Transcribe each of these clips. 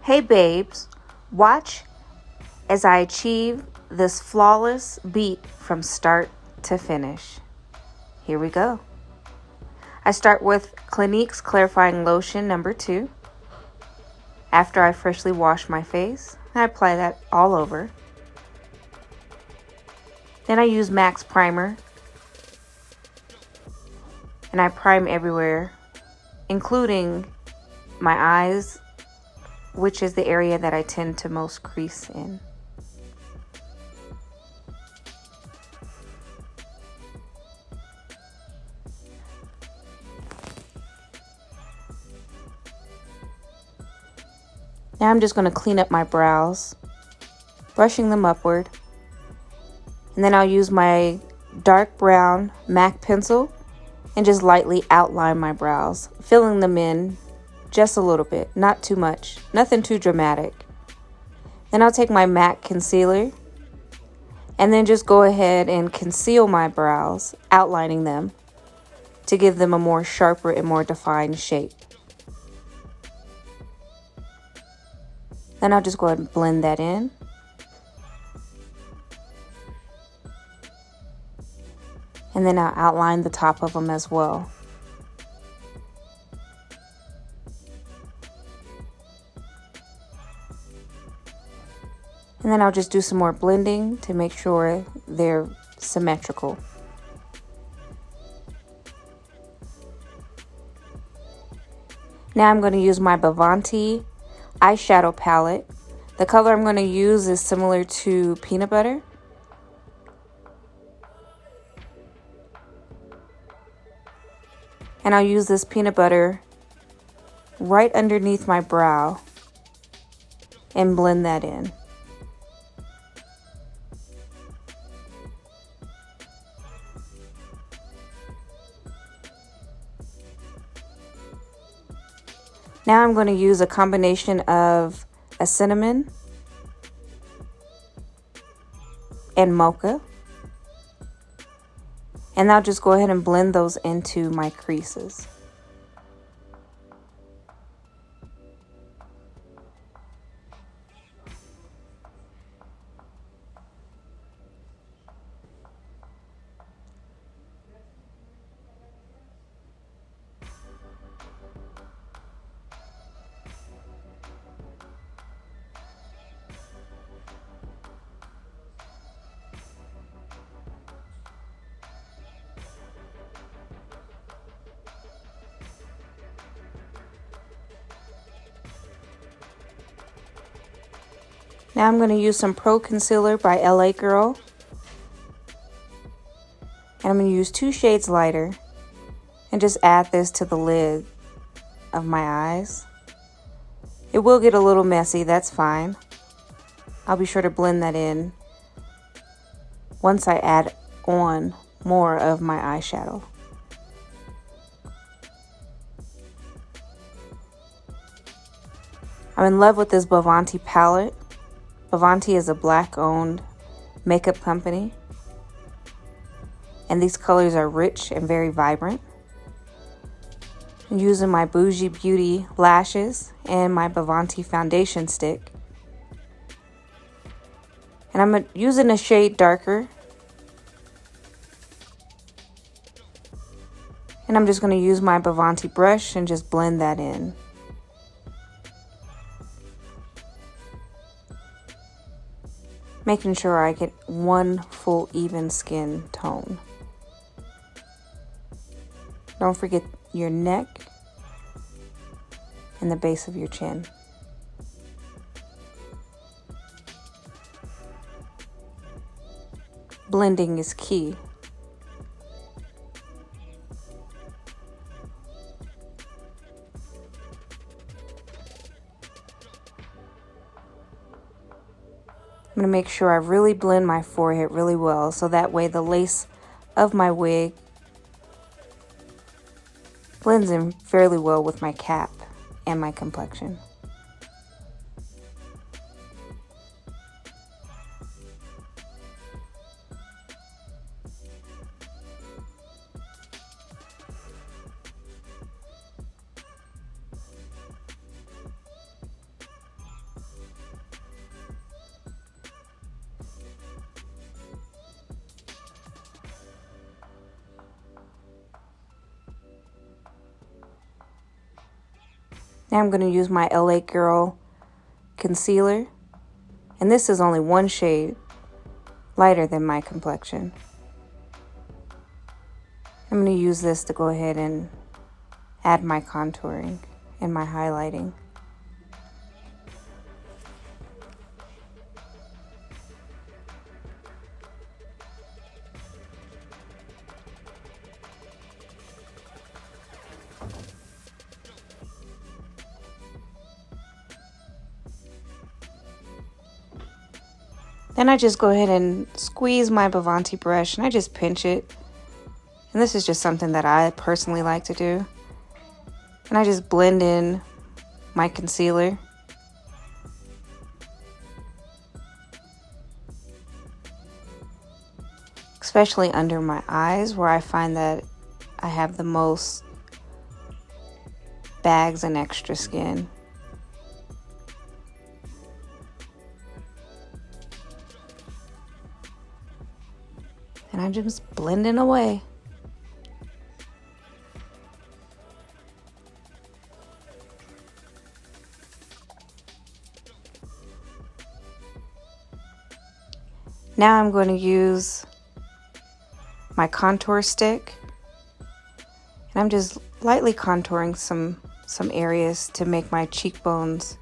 Hey babes, watch as I achieve this flawless beat from start to finish. Here we go. I start with Clinique's Clarifying Lotion number 2. After I freshly wash my face, I apply that all over. Then I use MAC's primer and I prime everywhere, including my eyes, which is the area that I tend to most crease in. Now I'm just going to clean up my brows, brushing them upward. And then I'll use my dark brown MAC pencil and just lightly outline my brows, filling them in just a little bit, not too much, nothing too dramatic. Then I'll take my MAC concealer and then just go ahead and conceal my brows, outlining them to give them a more sharper and more defined shape. Then I'll just go ahead and blend that in. And then I'll outline the top of them as well. And then I'll just do some more blending to make sure they're symmetrical. Now I'm going to use my Bovanti eyeshadow palette. The color I'm going to use is similar to peanut butter. And I'll use this peanut butter right underneath my brow and blend that in. Now I'm going to use a combination of a cinnamon and mocha. And I'll just go ahead and blend those into my creases. Now I'm going to use some Pro.Conceal by LA Girl. And I'm going to use 2 shades lighter and just add this to the lid of my eyes. It will get a little messy, that's fine. I'll be sure to blend that in once I add on more of my eyeshadow. I'm in love with this Bovanti palette. Bovanti is a Black-owned makeup company, and these colors are rich and very vibrant. I'm using my Booji Beauty lashes and my Bovanti foundation stick, and I'm using a shade darker, and I'm just going to use my Bovanti brush and just blend that in. Making sure I get one full even skin tone. Don't forget your neck and the base of your chin. Blending is key. I'm going to make sure I really blend my forehead really well so that way the lace of my wig blends in fairly well with my cap and my complexion. Now I'm going to use my LA Girl concealer. And this is only one shade lighter than my complexion. I'm going to use this to go ahead and add my contouring and my highlighting. Then I just go ahead and squeeze my Bovanti brush and I just pinch it. And this is just something that I personally like to do. And I just blend in my concealer. Especially under my eyes, where I find that I have the most bags and extra skin. And I'm just blending away. Now I'm going to use my contour stick. And I'm just lightly contouring some areas to make my cheekbones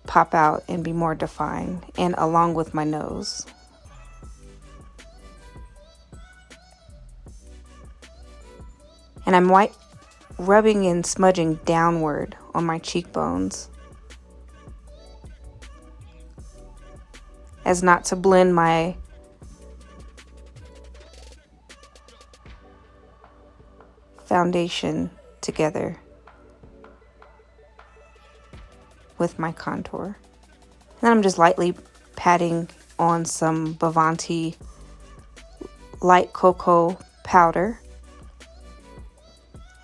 pop out and be more defined, and along with my nose. And I'm rubbing and smudging downward on my cheekbones, as not to blend my foundation together with my contour. Then I'm just lightly patting on some Bovanti light cocoa powder.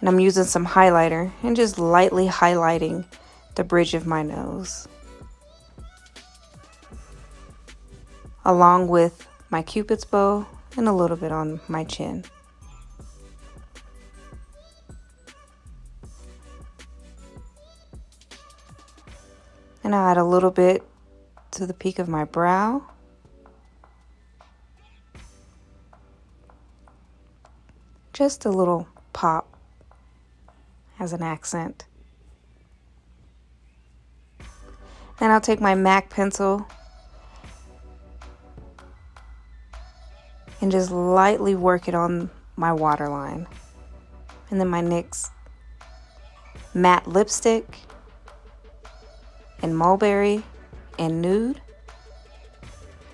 And I'm using some highlighter and just lightly highlighting the bridge of my nose, along with my Cupid's bow and a little bit on my chin. And I add a little bit to the peak of my brow. Just a little pop as an accent. Then I'll take my MAC pencil and just lightly work it on my waterline. And then my NYX matte lipstick in Mulberry and Nude.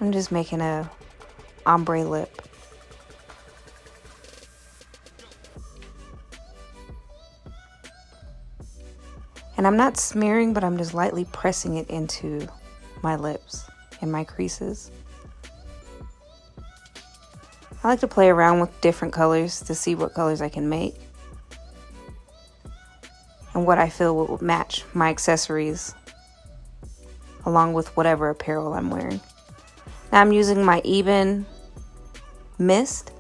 I'm just making a ombre lip. And I'm not smearing, but I'm just lightly pressing it into my lips and my creases. I like to play around with different colors to see what colors I can make and what I feel will match my accessories along with whatever apparel I'm wearing. Now I'm using my Ebin mist,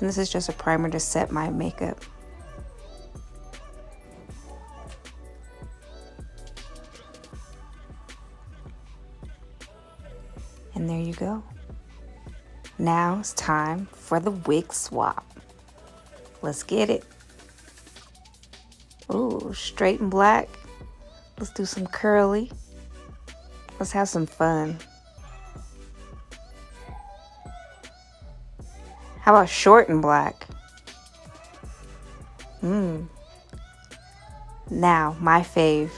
and this is just a primer to set my makeup. And there you go. Now it's time for the wig swap. Let's get it. Ooh, straight and black. Let's do some curly. Let's have some fun. How about short and black? Now, my fave.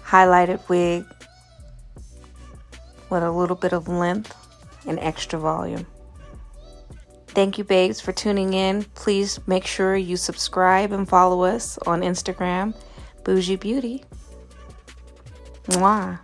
Highlighted wig with a little bit of length and extra volume. Thank you, babes, for tuning in. Please make sure you subscribe and follow us on Instagram, Booji Beauty. Mwah.